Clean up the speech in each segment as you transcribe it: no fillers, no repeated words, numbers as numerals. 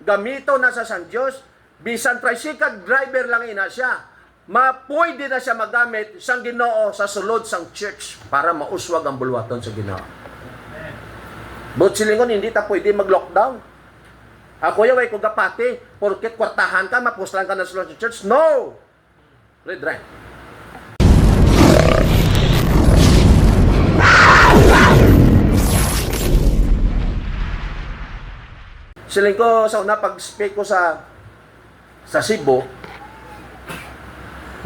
gamito na sa San Diyos, bisan tricycle driver lang ina siya, pwede na siya magamit sang Ginoo sa sulod sang church para mauswag ang bulwaton sa Ginoo. But silingon, hindi ta pwede mag-lockdown. Ako yaw ay kung gapati, porket kwartahan ka, mapuslan ka na sulod sa church. No! Read right. Siling ko sa una, pag-speak ko sa Cebu,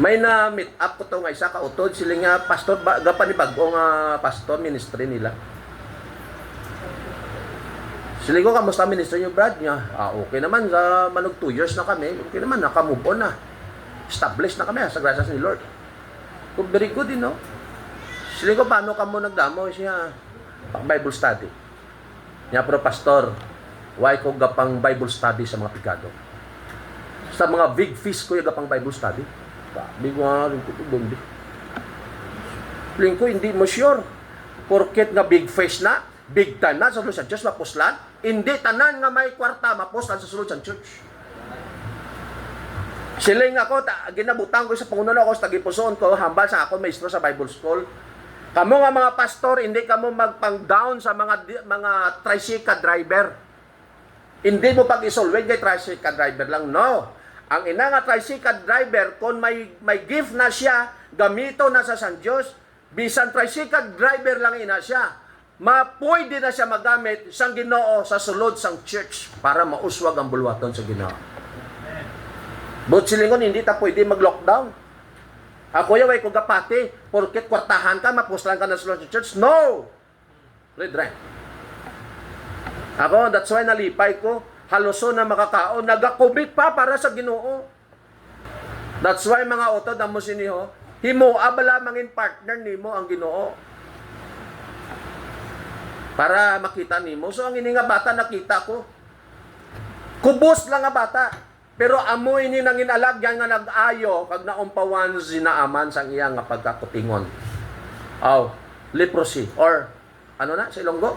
may na-meet up ko to nga isa kautod. Siling nga, pastor, gapan ni bagong pastor, ministry nila. Siling ko, kamusta ministry niyo, Brad? Niya, okay naman, sa manog 2 years na kami, okay naman, naka-move on na. Established na kami, sa grasya ni Lord. So, very good, you know. Siling ko, paano ka mo nagdamo? Siya, Bible study. Niya, pero pastor, why ko gapang Bible study sa mga pigado? Sa mga big fish ko yung gapang Bible study. Sabi ko nga, ko, hindi mo sure. Porket nga big fish na, big time na, sa sulod sa Diyos, mapuslan. Hindi tanan nga may kwarta, mapuslan sa sulod sa church. Siling ako, ginabutang ko sa pangunan ako, sa tagipusoon ko, hambal sa ako, maestro sa Bible School. Kamo nga mga pastor, hindi kamo magpang-down sa mga tricycle driver. Hindi mo pag-isolve kay tricycle driver lang. No. Ang ina nga tricycle driver, kung may gift na siya, gamito na sa San Diyos, bisan tricycle driver lang ina siya, pwede na siya magamit sang Ginoo sa sulod sang church para mauswag ang bulwaton sa Ginoo. But silingon, hindi ta pwede mag-lockdown. Ako yaw ay kung gapati, porket kwartahan ka, mapuslan ka na sulod sa church. No! Read right. Ako, that's why nalipay ko, haluson na makakaon, nagakubit pa para sa Ginoo. That's why mga utod ang mo siniho, himo abala mangin partner nimo ang Ginoo. Para makita nimo. So ang ini nga bata nakita ko. Kubos lang nga bata. Pero amoy ni nangin alagyan nga nag-ayo kag naumpawan zinaaman sang iya nga pagkakutingon. Leprosy or ano na sa Ilonggo?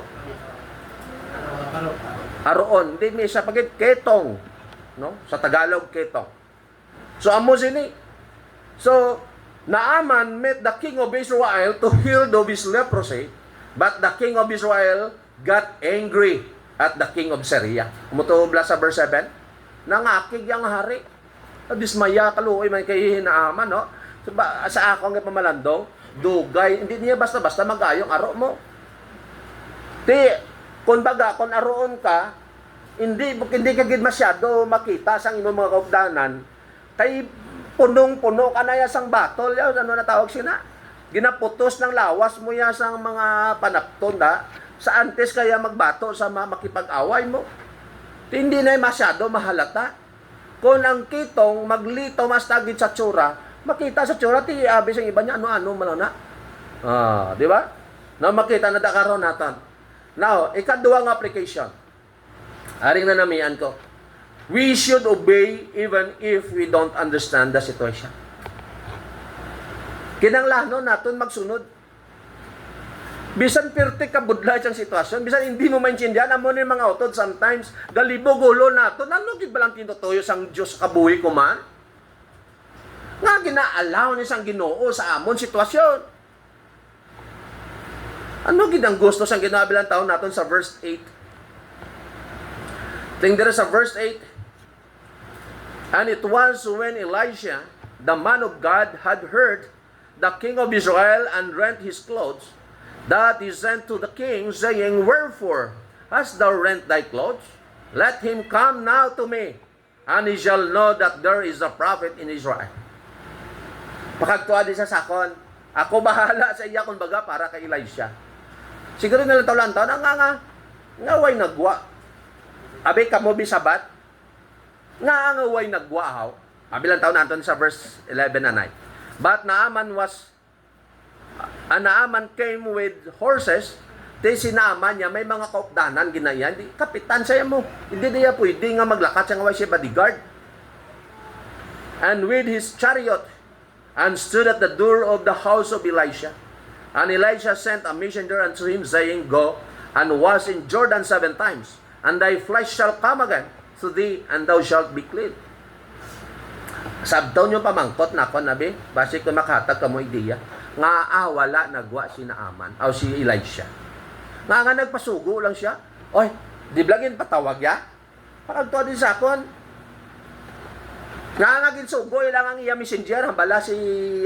Aroon, hindi may isa pagit ketong, no? Sa Tagalog ketong. So amo sini. So Naaman met the king of Israel to heal of his leprosy, but the king of Israel got angry at the king of Syria. Umutubla sa verse 7. Nangakig yang hari. Dismaya kaluoy man kay Naaman, no? Sa ako nga pamalandong, dugay, hindi niya basta-basta magayong aro mo. Kung aroon ka, hindi ka gid masyado makita sang imong mga kaugdanan, kay punong-puno ka na yasang batol, ano na tawag sina? Ginaputos ng lawas mo yasang mga panapton, da? Sa antes kaya magbato sa makipag-away mo. Hindi na masyado mahalata. Kung ang kitong maglito mas tagit sa tsura, makita sa tsura, abis ang iba niya, ano-ano malo na. Di ba? Na makita na dakaroon natin. Now, ikaduwang application. Aring na namian ko. We should obey even if we don't understand the situation. Kinanglanon natin magsunod. Bisan pirti ka budlay ang sitwasyon, bisan hindi mo maintindihan, amo ni mga utod sometimes, galibo gulo nato, ano gid balang tinutuyo sang Dios kabuhi ko man? Nga ginaalaw ni sang Ginoo sa amon sitwasyon. Ano gid ang gusto sang ginabilang taon naton sa verse 8? Tingnan sa verse 8. And it was when Elisha, the man of God, had heard the king of Israel and rent his clothes, that he sent to the king, saying, Wherefore hast thou rent thy clothes? Let him come now to me, and he shall know that there is a prophet in Israel. Pakagtuwa din sa sakon, ako bahala sa iya kung baga para kay Elisha. Siguro na lantaw-lantaw, nga way nagwa. Abi ka mo bisabat, nga way nagwa haw. Abi lang taon natin sa verse 11 and 9. But Naaman came with horses. Si Naaman niya, may mga kaupdanan, ginayan. Kapitan siya mo. Hindi niya pwede nga maglakat siya nga siya bodyguard. And with his chariot, and stood at the door of the house of Elisha. And Elisha sent a messenger unto him, saying, Go, and wash in Jordan 7 times, and thy flesh shall come again, to thee, and thou shalt be clean. Sabtaw nyo pamangkot na ako, nabi, basi ko makatag ka mo ideya, nga wala nagwa si Naaman, o si Elisha. Nga nagpasugo lang siya, oy, di blagin patawag ya, pakagtuwa din sa akon. Nga ginsugo, ilang ang iya messenger, hambala si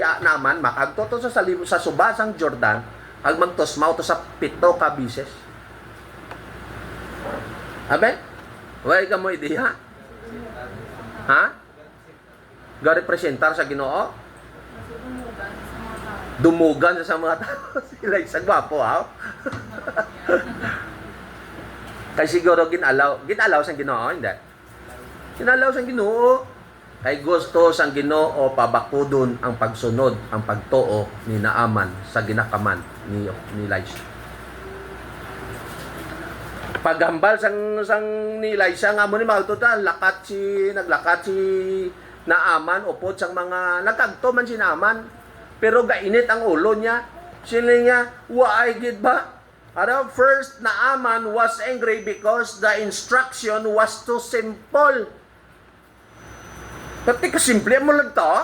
Naaman, makagto to sa subasang Jordan, ag magtosmaw to sa 7 ka bises. Abe? Way ka mo ideya? Ha? Ga-representar sa Ginoo? Dumugan sa mga tao. Sila isang gwapo, ha? Kay siguro ginalaw sa Ginoo, hindi? Ginalaw sa Ginoo. Kay gusto sang Ginoo pabakudon ang pagsunod, ang pagtuo ni Naaman sa ginakaman ni Elisha. Paghambal sang ni Elisha nga mo ni magtuta, naglakat si Naaman upod sang mga nagkagto man si Naaman, pero gainit ang ulo niya. Sila niya, why gid ba? First, Naaman was angry because the instruction was too simple. Pati kasimple mo lang to,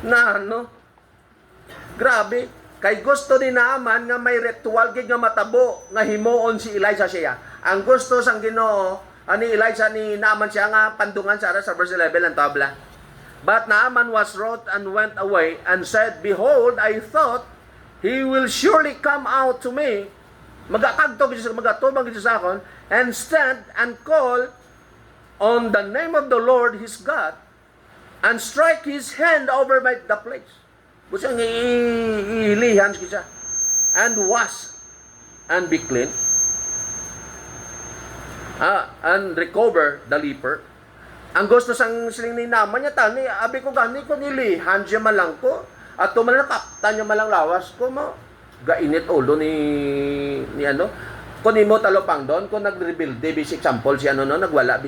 na grabe, kay gusto ni Naaman nga may ritual gid nga matabo, nga himuon si Elisha siya. Ang gusto sang Ginoo, ani Elisha ni Naaman siya nga pandungan sa verse 11 ang tabla. But Naaman was wroth and went away and said, behold, I thought he will surely come out to me, magatubang sa akon, and stand and call on the name of the Lord his God, and strike his hand over the place. Busang iilihan siya, and wash and be clean, and recover the leper. Ang gusto sang siling ni Naaman niya tani, abi ko gani ko nilihan siya malang ko, at tumalang kaptan niya malang lawas ko mo. Gainit ulo ni kung mo talopang doon, kung nag-rebuild, basic example si nagwala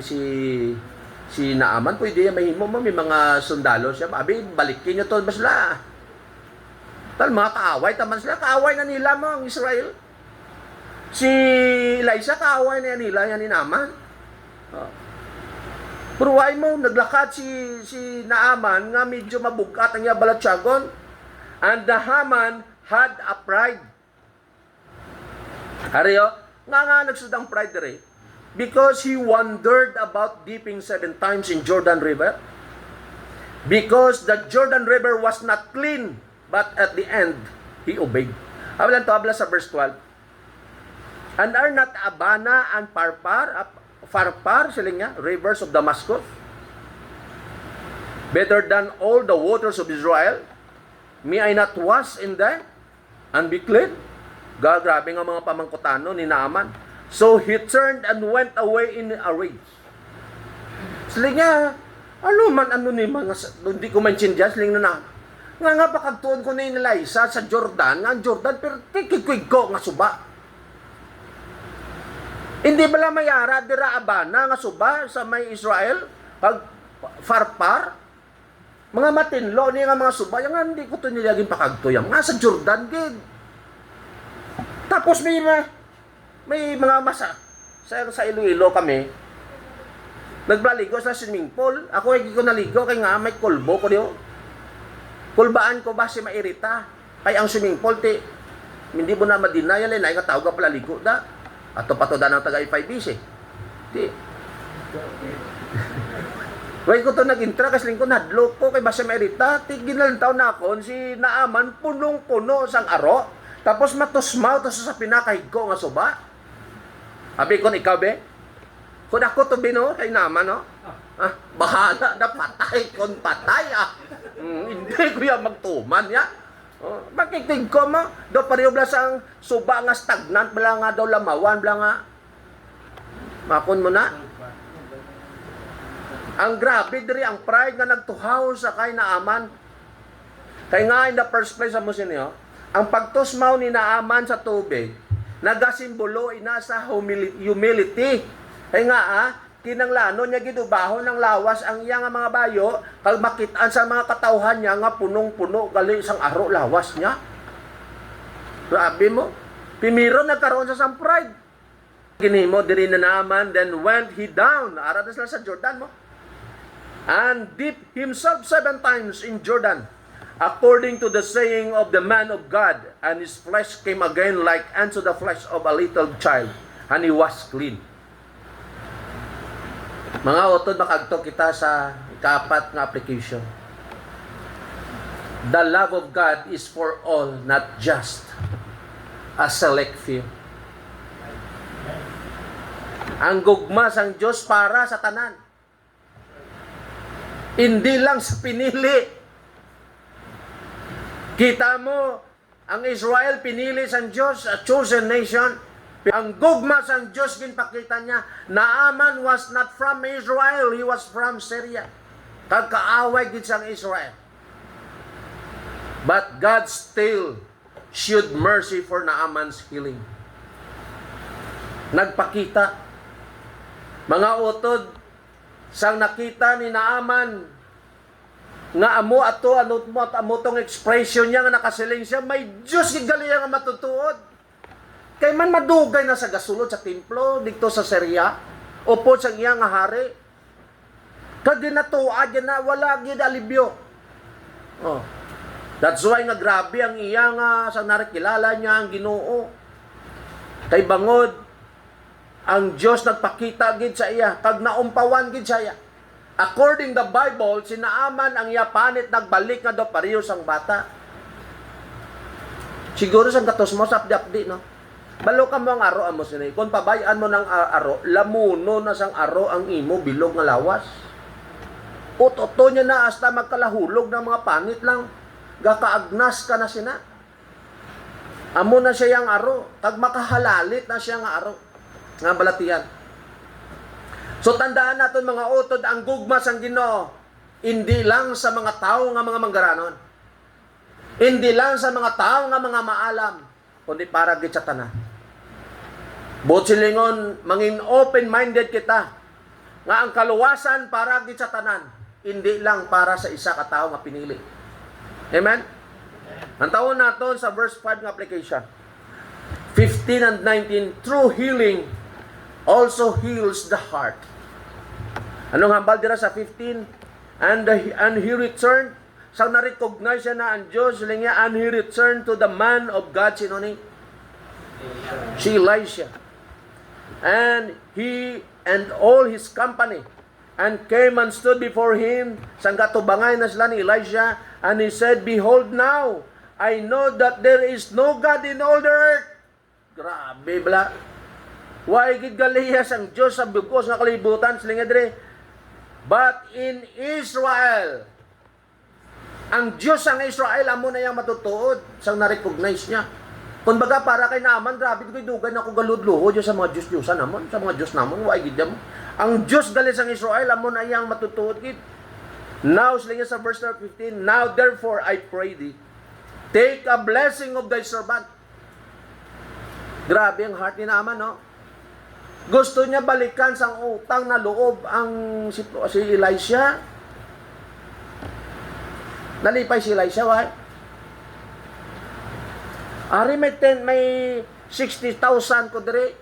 si Naaman, pwede yan mahimo mo, may mga sundalo siya, abi balikin niyo to basla. Tal mga kaaway taman sila, kaaway na nila mo ang Israel. Si Elisha kaaway na nila yan ni Naaman. Pero why mo naglakad si Naaman nga medyo mabugat ang iya balatsyagon, and the Haman had a pride. Hariyo, nga nagsudang pride rin, because he wondered about dipping 7 times in Jordan River, because the Jordan River was not clean, but at the end, he obeyed. Hablan to, habla sa verse 12. And are not Abana and Farpar, sila nga, rivers of Damascus, better than all the waters of Israel? May I not wash in them and be clean? Grabe nga mga pamangkutano ni Naaman. So he turned and went away in a rage. Sila nga, ni mga, hindi ko maintindihan, sila na nga pakagtuon ko na yung Elisha sa Jordan, nga Jordan, pero tikikwig ko nga suba. Hindi bala mayara dira Abana nga suba sa may Israel, pag Farpar, mga matinlo ni nga mga suba, nga hindi ko ito nilaging pakagtuyang, nga sa Jordan, gid. Tapos may mga masa sa Iloilo kami, nagbaligo sa swimming pool. Ako hindi ko naligo kay nga may kulbo ko diyo. Kulbaan ko ba si mairita? Kay ang swimming pool hindi mo na madinayan ay nga tawag ka pala ligo da. Ato pato da ng taga I5BC. Di. Way ko to nag-intra kasi ko nadlo ko kay basi mairita. Tigil taon na ako si Naaman punong-puno sang aro. Tapos matusmaw to sa pinakahig ko nga suba. Abi kon ikaw be? Kung ako to bino kay Naaman no? Bahala na patay kon patay hindi ko yan magtuman ya. Makitig ko mo. Do pareho bla sang suba nga stagnant bla nga daw lamawan bla nga. Makon mo na. Ang grabe diri ang pride nga nagtuhaw sa kay Naaman. Kay nga in the first place sa musinyo, ang pagtusmaw ni Naaman sa tubig, nagasimbolo ina sa humility. Kaya nga kinanglano niya gidubaho ng lawas ang iya nga mga bayo, kag makitaan sa mga katawhan niya nga punong-puno gali sang aro lawas niya. Grabe mo. Pimiro nagkaroon sa pride. Ginhimo diri na Naaman, then went he down, ara na sila sa Jordan mo, and dipped himself 7 times in Jordan, according to the saying of the man of God, and his flesh came again like unto the flesh of a little child, and he was clean. Mga utod, makagto kita sa ika-4 nga application. The love of God is for all, not just a select few. Ang gugma sang Diyos para sa tanan. Hindi lang sa pinili. Kita mo, ang Israel pinili sang Diyos, a chosen nation. Ang gugma sang Diyos, ginpakita niya, Naaman was not from Israel, he was from Syria. Kagkaaway gid sang Israel. But God still showed mercy for Naaman's healing. Nagpakita. Mga utod, sang nakita ni Naaman, nga amo ato, amo tong expression niya, nga nakasiling siya, may Diyos gigaliya nga matutuod. Kay man madugay na sa gasulod sa templo, dito sa Syria, upo sa iya nga hari. Kag ginatuad yan na, wala gid alibyo. Oh. That's why nga grabe ang iya nga sa narikilala niya ang Ginoo. Kay bangod ang Dios nagpakita gid sa iya, kag naumpawan gid sa iya. According the Bible, si Naaman ang iya panit nagbalik nga do pareho sang bata. Siguro sang katos mo sa apdi no. Balo ka mo ang aro amo sinay. Kung pabayaan mo ng aro, lamuno na sang aro ang imo bilog nga lawas. Utoto niya na hasta magkalahulog ng mga panit lang. Gakaagnas ka na sina. Amo na siya yung aro. Kag makahalalit na siya nga aro. Nga balatian. So tandaan natin mga utod, ang gugma sang Ginoo, hindi lang sa mga tao nga mga manggaranon. Hindi lang sa mga tao nga mga maalam. Kundi para gid sa tanan. Buot silingon, mangin open-minded kita. Nga ang kaluwasan para gid sa tanan. Hindi lang para sa isa ka tao nga pinili. Amen? Ang taon natin sa verse 5 ng application. 15 and 19, true healing also heals the heart. Anong hambal dira sa 15? And he returned, sa na-recognize siya na ang Diyos, niya, and he returned to the man of God, sino ni? Si Elisha. And he and all his company, and came and stood before him, sang katubangay na sila ni Elisha, and he said, behold now, I know that there is no God in all the earth. Grabe bala. Why gid galihas ang Dios sa bugos nga kalibutan sila dire. But in Israel, ang Dios ang Israel amo na yang matutuod sang na-recognize niya. Kung baga para kay Naaman, grabe ko'y dugay na ko galudluhod sa mga Diyos-Diyosan namon, sa mga Diyos namon, why gid mo. Ang Diyos gali sang Israel amo na yang matutuod gid. Now, sila sa verse 15, now therefore I pray thee, take a blessing of thy servant. Grabe ang heart ni Naaman, no? Gusto niya balikan sang utang na loob ang si Elisha. Nalipay si Elisha, why? Ari may 60,000 ko dire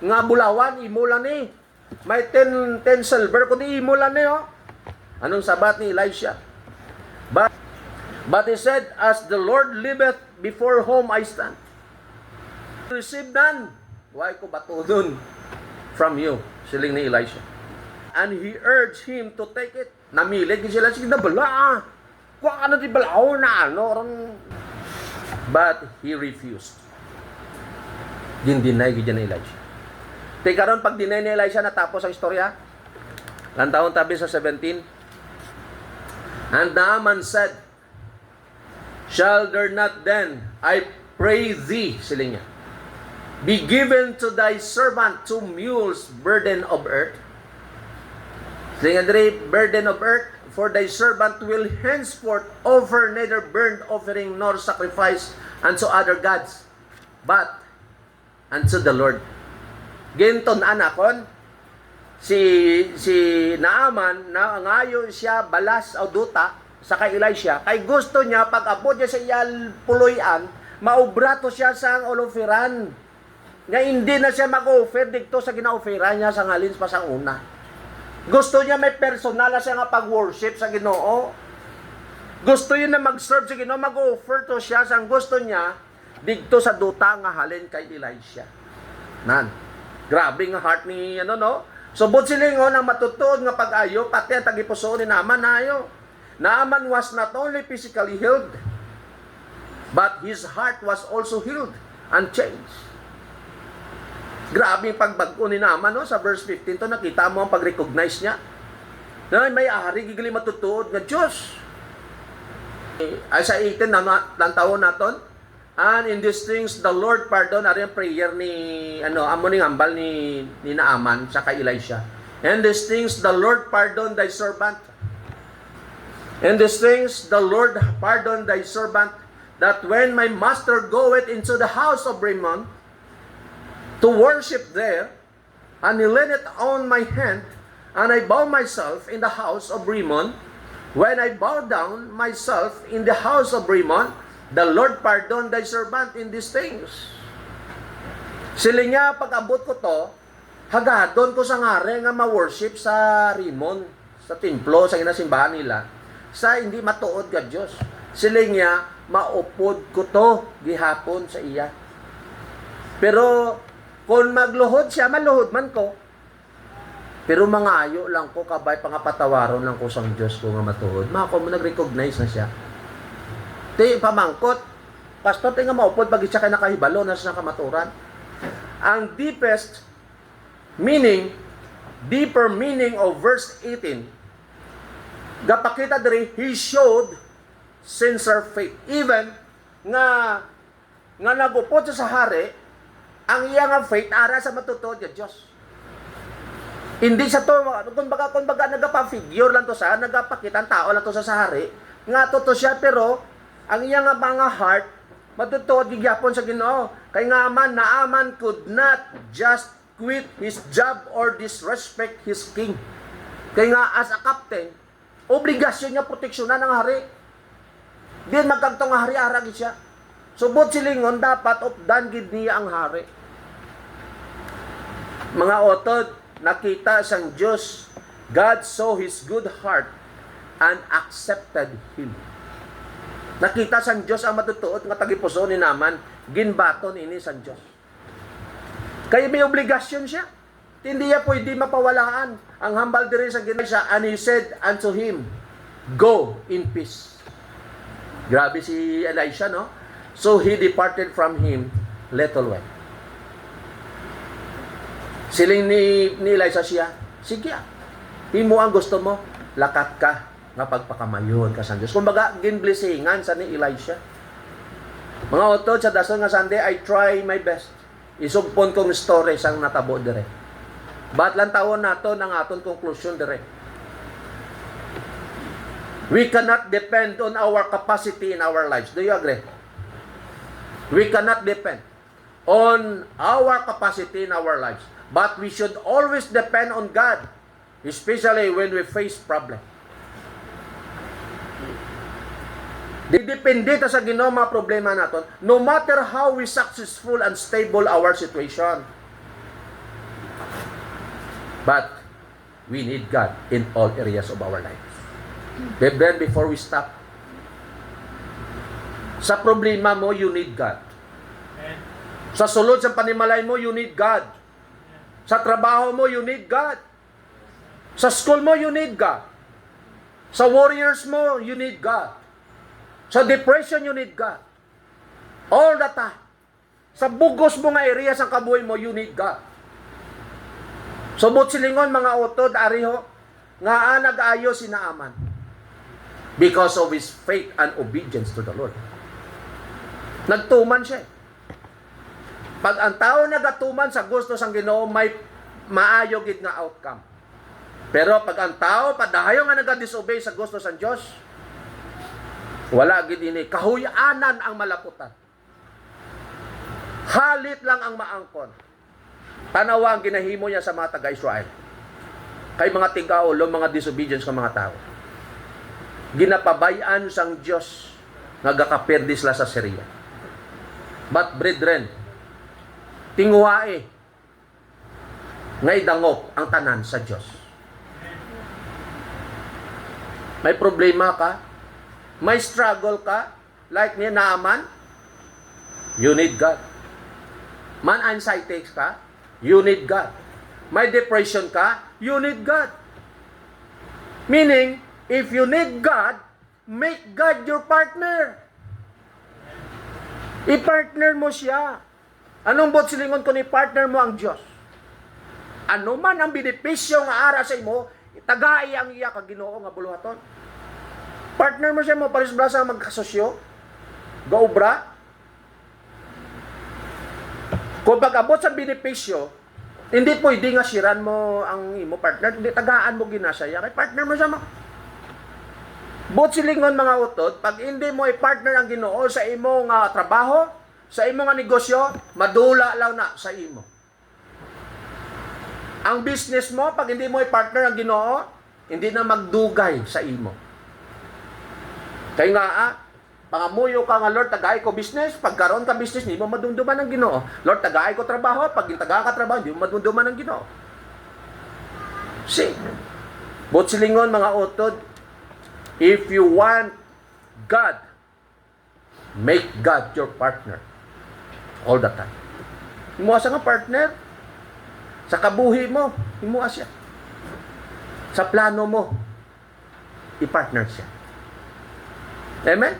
nga bulawan imulan ni. May 10 silver ko di imulan ni, oh. Anong sabat ni Elisha? But he said, as the Lord liveth before whom I stand, receive none. Why ko batudon from you? Siling ni Elisha. And he urged him to take it. Namilit ki sila, sige na bala. Kuha ka na di balao na ano. But he refused. Din-deny ki dyan ni Elisha. Teka ron, pag deny ni Elisha, natapos ang istorya. Lantahon tabi sa 17. And Naaman said, shall there not then, I pray thee, siling niya, be given to thy servant 2 mules burden of earth? Siling niya, burden of earth, for thy servant will henceforth offer neither burnt offering nor sacrifice unto other gods, but unto the Lord. Ginton anakon, si Naaman, na ngayon siya balas o duta sa kay Elisha, kay gusto niya, pag abot niya sa iyal puloyan, maubrato siya sa olofiran. nga hindi na siya mag-offer dito sa gina-offera niya sa ngalins pa sa una. Gusto niya may personal na siya nga pag-worship sa Ginoo. Gusto niya na mag-serve sa Ginoo, mag-offer to siya sang gusto niya dito sa duta nga halin kay Elisha. Nan. Grabe nga heart ni Subod silingon ang matutuod nga pag-ayo pati ang tagipuso ni Naaman nayo. Naaman was not only physically healed, but his heart was also healed and changed. Grabe yung pagbago ni Naaman sa verse 15 to, nakita mo ang pag-recognize niya. Na may ari gigili matutuod nga Diyos. Ay sa 18 na taon naton, and in these things the Lord pardon, ari ang prayer ni amo ning hambal ni Naaman sa kay Elisha. And these things the Lord pardon thy servant. And these things the Lord pardon thy servant, that when my master goeth into the house of Rimmon to worship there, and he laid it on my hand, and I bow myself in the house of Rimmon. When I bow down myself in the house of Rimmon, the Lord pardon thy servant in these things. Sila nga, pag-abot ko to, hagadon ko sa ngare nga ma-worship sa Rimmon, sa templo, sa ginasimbahan nila, sa hindi matuod ka Diyos. Sila nga, maupod ko to gihapon sa iya. Pero, kung magluhod siya, maluhod man ko. Pero mangayo lang ko, kabay pangapatawaron lang ko sang Diyos ko nga matuod. Mako mo nag-recognize na siya. Ti pamangkot, pastor, nga maupod pag siya kay nakahibalo na sa kamaturan. Ang deeper meaning of verse 18, gapakita diri, he showed sincere faith. Even nga nagupod sa hari, ang iya nga faith ara sa matutuod nga Diyos. Hindi sa to, kumbaga nagapa-figure lang to sa, nagapakita ang tao lang to sa hari, nga to siya, pero ang iya nga mga heart, matutuod gigyapon sa Ginoo. Kay nga Naaman could not just quit his job or disrespect his king. Kay nga as a captain, obligasyon niya proteksyonan ng hari. Din magkantong hari aragi siya. Subot silingon dapat updan gid niya ang hari. Mga otod, nakita sang Diyos, God saw his good heart and accepted him. Nakita sang Diyos ang matutuot nga tagipuso ni Naaman, ginbaton ini sang Diyos. Kaya may obligasyon siya. Hindi niya pwede mapawalaan ang hambal diri sa Elisha, and he said unto him, go in peace. Grabe si Elisha, no? So he departed from him little way. Siling ni Elisha siya, sige, himo ang gusto mo, lakat ka, nga pagpakamayon ka sa Diyos. Kumbaga, ginblessingan sa ni Elisha. Mga otod, sa dason nga Sunday, I try my best. Isugpon kong story sang natabo dire. Ba't lang tawon nato ng aton conclusion dire. We cannot depend on our capacity in our lives. Do you agree? We cannot depend on our capacity in our lives. But we should always depend on God, especially when we face problem. Didepende ta sa Ginoo mga problema naton, no matter how we successful and stable our situation. But we need God in all areas of our lives. Then before we stop, sa problema mo, you need God. Sa sulod sa panimalay mo, you need God. Sa trabaho mo, you need God. Sa school mo, you need God. Sa warriors mo, you need God. Sa depression, you need God. All the time. Sa bugos mo nga area sa kabuhay mo, you need God. Subot silingon mga utod, ariho, nga nag-ayo si Naaman. Because of his faith and obedience to the Lord. Nagtuman siya. Pag ang tao nagatuman sa gusto sang Ginoo, may maayo gid nga outcome. Pero pag ang tao padahayo nga nagadisobey sa gusto sang Dios, wala gid ini, kahuy-anan ang malaputan. Halit lang ang maangkon. Tanawa ang ginahimo niya sa mga taga-Israel. Kay mga tigaulo, mga disobedience ka mga tao. Ginapabayan sang Dios nga gakaperdis la sa Syria. But brethren, Tinguwae nga idangop ang tanan sa Dios. May problema ka, may struggle ka, like ni Naaman, you need God. Man anxiety ka, you need God. May depression ka, you need God. Meaning, if you need God, make God your partner. I-partner mo siya. Anong bot silingon ko ni partner mo ang Diyos? Ano man ang benepisyo nga ara sa imo, tagai ang iya ka Ginoo nga buluhaton. Partner mo siya mo pares brasa magkasosyo. Gaobra. Kung pag-abot sa benepisyo, hindi pwede nga siran mo ang imo partner, hindi tagaan mo ginasaya, kay partner mo siya mo. Bot silingon mga utod, pag hindi mo i-partner ang Ginoo sa imo nga trabaho, sa imo nga negosyo, madula lang na sa imo. Ang business mo, pag hindi mo i-partner ang Ginoo, hindi na magdugay sa imo. Kaya nga, pangamuyo ka nga, Lord, tagaay ko business. Pagkaroon ka business, hindi mo madumduman ng Ginoo. Lord, tagaay ko trabaho. Pag taga ka trabaho, hindi mo madumduman ng Ginoo. See, bot silingon mga utod, if you want God, make God your partner all the time. Himuha siya nga partner. Sa kabuhi mo, himuha siya. Sa plano mo, i-partner siya. Amen?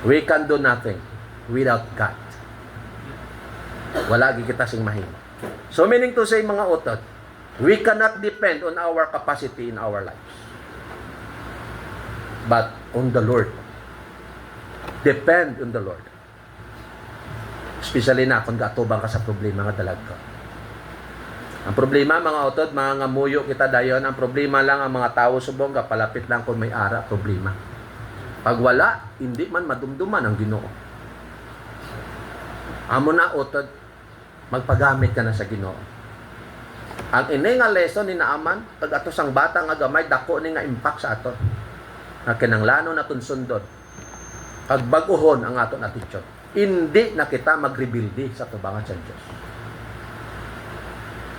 We can do nothing without God. Wala kita sing mahimo. So meaning to say mga utot, we cannot depend on our capacity in our lives. But on the Lord. Depend on the Lord. Especially na kung gatubang ka sa problema nga dalag ka. Ang problema mga utod, mga ngamuyo kita dayon, ang problema lang ang mga tao subong kapalapit lang kung may ara problema. Pag wala, hindi man madumduman ang Ginoo. Amo na utod, magpagamit ka na sa Ginoo. Ang ini nga lesson ni Naaman, pag ato sang bata nga gamay, dako ni nga impact sa ato. Na kinanglano na tunsundod. Pag baguhon ang aton attitude. Hindi na kita magrebuildi sa tubangan sa Diyos.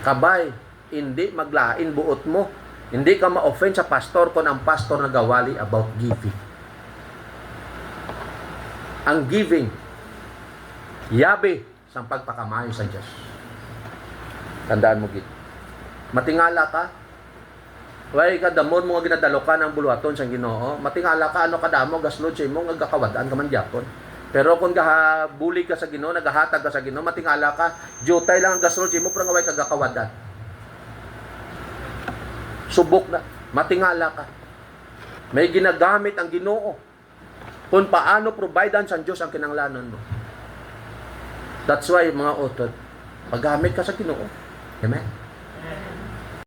Kabay, hindi maglain buot mo. Hindi ka ma-offend sa pastor kung ang pastor nagawali about giving. Ang giving, yabi sa pagpakamayo sa Diyos. Tandaan mo gito. Matingala ka, way ka damon mo nga ginadalo ka ng buluhaton sa Ginoo. Matingala ka, ano kadamo, gaslod siya mo, ngagakawadaan ka man gyapon. Pero kung buli ka sa Ginoo, nagahatag ka sa Ginoo, matingala ka, jutay lang ang gaslod siya mo, pero nga way kagakawadan. Subok na, matingala ka. May ginagamit ang Ginoo kung paano providean sa Diyos ang kinanglanon mo. That's why, mga utod, paggamit ka sa Ginoo. Amen?